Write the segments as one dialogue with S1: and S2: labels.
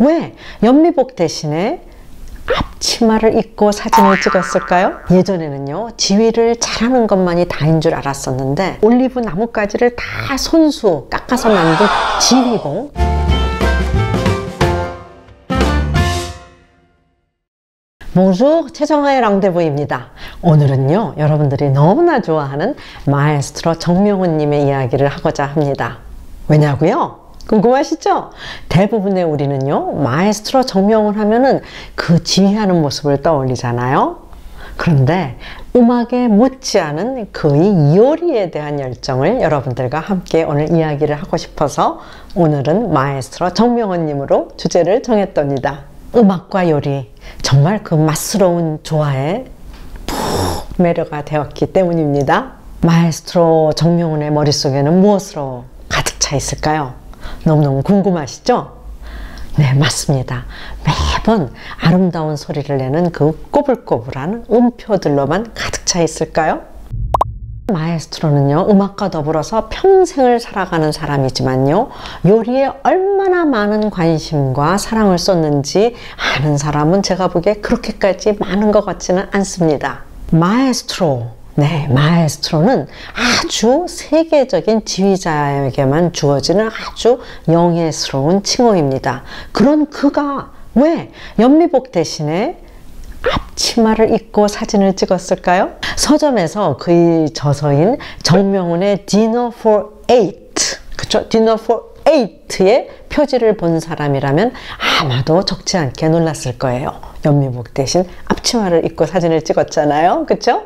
S1: 왜 연미복 대신에 앞치마를 입고 사진을 찍었을까요? 예전에는요, 지휘를 잘하는 것만이 다인 줄 알았었는데 올리브 나뭇가지를 다 손수 깎아서 만든 지휘봉. Bonjour, 최정화의 랑데부입니다. 오늘은요, 여러분들이 너무나 좋아하는 마에스트로 정명훈님의 이야기를 하고자 합니다. 왜냐고요? 궁금하시죠? 대부분의 우리는요, 마에스트로 정명훈 하면은 그 지휘하는 모습을 떠올리잖아요. 그런데 음악에 못지않은 그의 요리에 대한 열정을 여러분들과 함께 오늘 이야기를 하고 싶어서 오늘은 마에스트로 정명훈님으로 주제를 정했답니다. 음악과 요리, 정말 그 맛스러운 조화에 푹 매료가 되었기 때문입니다. 마에스트로 정명훈의 머릿속에는 무엇으로 가득 차 있을까요? 너무너무 궁금하시죠? 네, 맞습니다. 매번 아름다운 소리를 내는 그 꼬불꼬불한 음표들로만 가득 차 있을까요? 마에스트로는요, 음악과 더불어서 평생을 살아가는 사람이지만요, 요리에 얼마나 많은 관심과 사랑을 쏟는지 아는 사람은 제가 보기에 그렇게까지 많은 것 같지는 않습니다. 마에스트로, 네, 마에스트로는 아주 세계적인 지휘자에게만 주어지는 아주 영예스러운 칭호입니다. 그런 그가 왜 연미복 대신에 앞치마를 입고 사진을 찍었을까요? 서점에서 그의 저서인 정명훈의 Dinner for Eight, 그쵸? Dinner for Eight의 표지를 본 사람이라면 아마도 적지 않게 놀랐을 거예요. 연미복 대신 앞치마를 입고 사진을 찍었잖아요. 그쵸?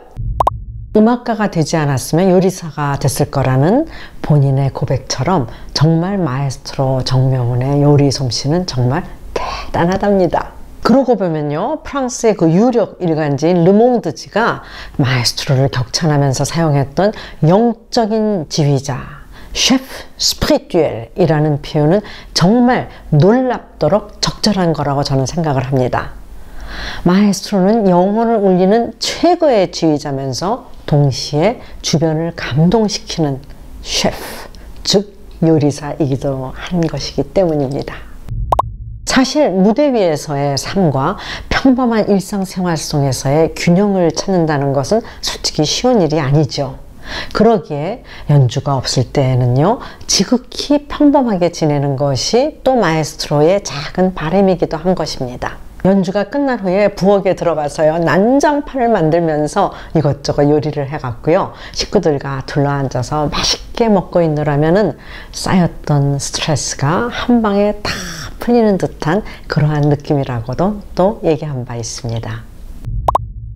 S1: 음악가가 되지 않았으면 요리사가 됐을 거라는 본인의 고백처럼 정말 마에스트로 정명훈의 요리 솜씨는 정말 대단하답니다. 그러고 보면요, 프랑스의 그 유력 일간지인 르몽드지가 마에스트로를 격찬하면서 사용했던 영적인 지휘자, 셰프 스피리튜엘이라는 표현은 정말 놀랍도록 적절한 거라고 저는 생각을 합니다. 마에스트로는 영혼을 울리는 최고의 지휘자면서 동시에 주변을 감동시키는 셰프, 즉 요리사이기도 한 것이기 때문입니다. 사실 무대 위에서의 삶과 평범한 일상생활 속에서의 균형을 찾는다는 것은 솔직히 쉬운 일이 아니죠. 그러기에 연주가 없을 때에는요, 지극히 평범하게 지내는 것이 또 마에스트로의 작은 바람이기도 한 것입니다. 연주가 끝난 후에 부엌에 들어가서요, 난장판을 만들면서 이것저것 요리를 해갔고요, 식구들과 둘러앉아서 맛있게 먹고 있느라면은 쌓였던 스트레스가 한 방에 다 풀리는 듯한 그러한 느낌이라고도 또 얘기한 바 있습니다.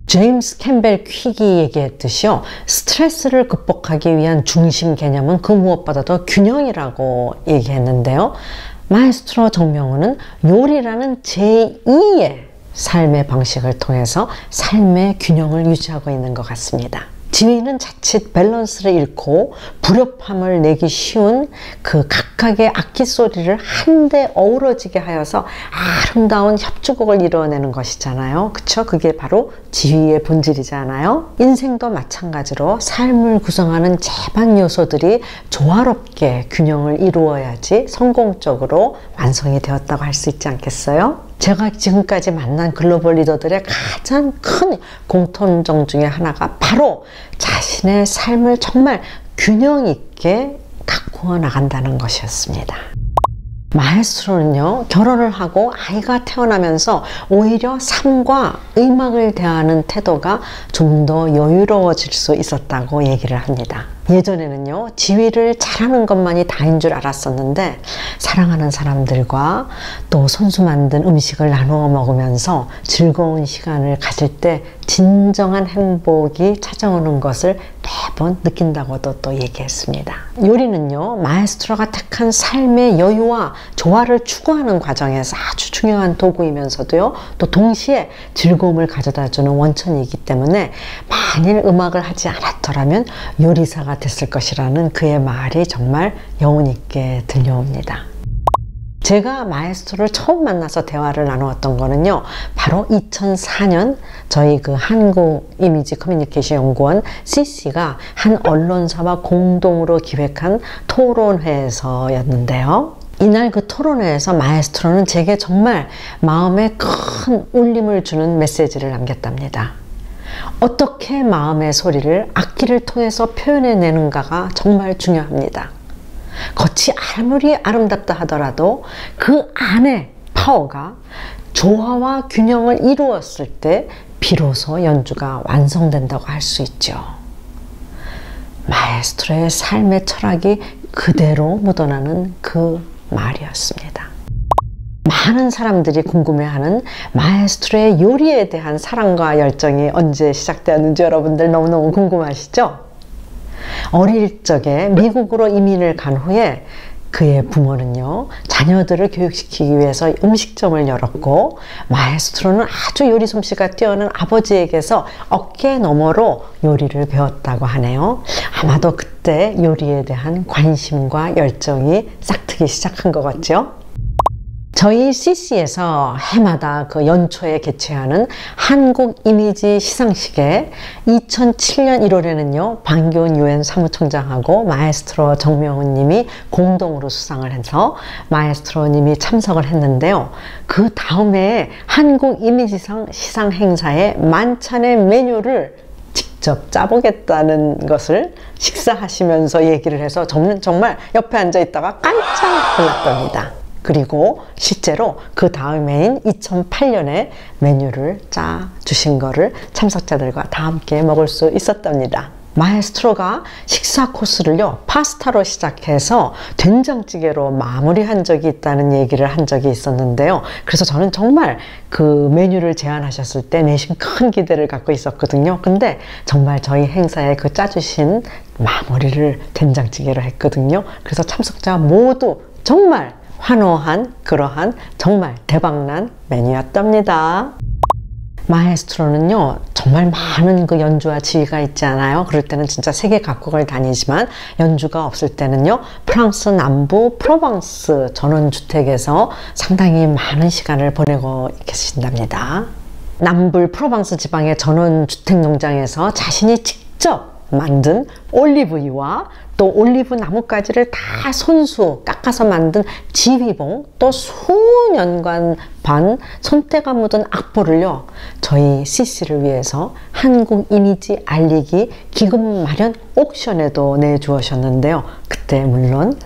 S1: 제임스 캠벨 퀵이 얘기했듯이요, 스트레스를 극복하기 위한 중심 개념은 그 무엇보다도 균형이라고 얘기했는데요, 마에스트로 정명훈은 요리라는 제2의 삶의 방식을 통해서 삶의 균형을 유지하고 있는 것 같습니다. 지휘는 자칫 밸런스를 잃고 불협함을 내기 쉬운 그 각각의 악기 소리를 한데 어우러지게 하여서 아름다운 협주곡을 이루어내는 것이잖아요. 그쵸? 그게 바로 지휘의 본질이잖아요. 인생도 마찬가지로 삶을 구성하는 제반 요소들이 조화롭게 균형을 이루어야지 성공적으로 완성이 되었다고 할 수 있지 않겠어요? 제가 지금까지 만난 글로벌 리더들의 가장 큰 공통점 중에 하나가 바로 자신의 삶을 정말 균형 있게 가꾸어 나간다는 것이었습니다. 마에스트로는요, 결혼을 하고 아이가 태어나면서 오히려 삶과 음악을 대하는 태도가 좀 더 여유로워질 수 있었다고 얘기를 합니다. 예전에는요, 지휘를 잘하는 것만이 다인 줄 알았었는데 사랑하는 사람들과 또 손수 만든 음식을 나누어 먹으면서 즐거운 시간을 가질 때 진정한 행복이 찾아오는 것을 매번 느낀다고도 또 얘기했습니다. 요리는요, 마에스트로가 택한 삶의 여유와 조화를 추구하는 과정에서 아주 중요한 도구이면서도요, 또 동시에 즐거움을 가져다주는 원천이기 때문에 만일 음악을 하지 않았더라면 요리사가 됐을 것이라는 그의 말이 정말 여운 있게 들려옵니다. 제가 마에스트로를 처음 만나서 대화를 나누었던 거는요, 바로 2004년 저희 그 한국 이미지 커뮤니케이션 연구원 CC가 한 언론사와 공동으로 기획한 토론회에서였는데요. 이날 그 토론회에서 마에스트로는 제게 정말 마음에 큰 울림을 주는 메시지를 남겼답니다. 어떻게 마음의 소리를 악기를 통해서 표현해내는가가 정말 중요합니다. 겉이 아무리 아름답다 하더라도 그 안에 파워가 조화와 균형을 이루었을 때 비로소 연주가 완성된다고 할 수 있죠. 마에스트로의 삶의 철학이 그대로 묻어나는 그 말이었습니다. 많은 사람들이 궁금해하는 마에스트로의 요리에 대한 사랑과 열정이 언제 시작되었는지 여러분들 너무너무 궁금하시죠? 어릴 적에 미국으로 이민을 간 후에 그의 부모는요, 자녀들을 교육시키기 위해서 음식점을 열었고, 마에스트로는 아주 요리 솜씨가 뛰어난 아버지에게서 어깨 너머로 요리를 배웠다고 하네요. 아마도 그때 요리에 대한 관심과 열정이 싹트기 시작한 것 같죠? 저희 CC에서 해마다 그 연초에 개최하는 한국 이미지 시상식에 2007년 1월에는요, 방기훈 유엔 사무총장하고 마에스트로 정명훈 님이 공동으로 수상을 해서 마에스트로 님이 참석을 했는데요. 그 다음에 한국 이미지상 시상 행사에 만찬의 메뉴를 직접 짜보겠다는 것을 식사하시면서 얘기를 해서 저는 정말 옆에 앉아 있다가 깜짝 놀랐답니다. 그리고 실제로 그 다음해인 2008년에 메뉴를 짜 주신 거를 참석자들과 다 함께 먹을 수 있었답니다. 마에스트로가 식사 코스를요, 파스타로 시작해서 된장찌개로 마무리한 적이 있다는 얘기를 한 적이 있었는데요. 그래서 저는 정말 그 메뉴를 제안하셨을 때 내심 큰 기대를 갖고 있었거든요. 근데 정말 저희 행사에 그 짜주신 마무리를 된장찌개로 했거든요. 그래서 참석자 모두 정말 환호한 그러한 정말 대박난 메뉴였답니다. 마에스트로는요, 정말 많은 그 연주와 지휘가 있잖아요. 그럴 때는 진짜 세계 각국을 다니지만 연주가 없을 때는요, 프랑스 남부 프로방스 전원주택에서 상당히 많은 시간을 보내고 계신답니다. 남부 프로방스 지방의 전원주택 농장에서 자신이 직접 만든 올리브유와 또 올리브 나뭇가지를 다 손수 깎아서 만든 지휘봉, 또 수년간 반 손때가 묻은 악보를요, 저희 CC를 위해서 한국 이미지 알리기 기금 마련 옥션에도 내주셨는데요. 그때 물론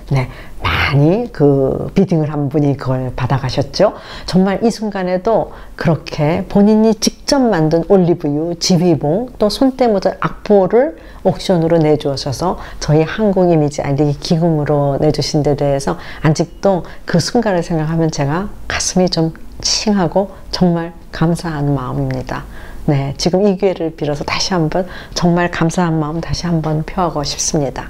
S1: 많이 그 비딩을 한 분이 그걸 받아가셨죠. 정말 이 순간에도 그렇게 본인이 직접 만든 올리브유, 지휘봉, 또 손때 묻은 악보를 옥션으로 내주셔서 저희 한국 이미지 알리기 기금으로 내주신 데 대해서 아직도 그 순간을 생각하면 제가 가슴이 좀 칭하고 정말 감사한 마음입니다. 네, 지금 이 기회를 빌어서 다시 한번 정말 감사한 마음 다시 한번 표하고 싶습니다.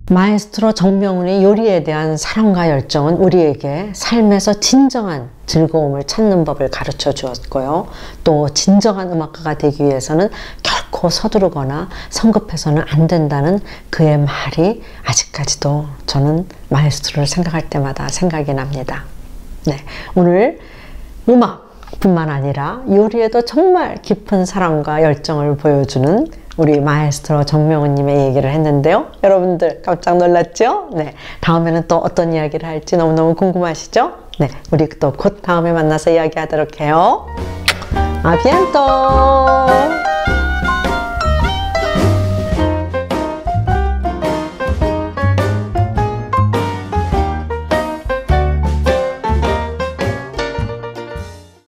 S1: 마에스트로 정명훈의 요리에 대한 사랑과 열정은 우리에게 삶에서 진정한 즐거움을 찾는 법을 가르쳐 주었고요. 또 진정한 음악가가 되기 위해서는 결코 서두르거나 성급해서는 안 된다는 그의 말이 아직까지도 저는 마에스트로를 생각할 때마다 생각이 납니다. 네, 오늘 음악뿐만 아니라 요리에도 정말 깊은 사랑과 열정을 보여주는 우리 마에스트로 정명훈 님의 얘기를 했는데요. 여러분들 깜짝 놀랐죠? 네, 다음에는 또 어떤 이야기를 할지 너무너무 궁금하시죠? 네, 우리 또 곧 다음에 만나서 이야기하도록 해요. 아비엔토!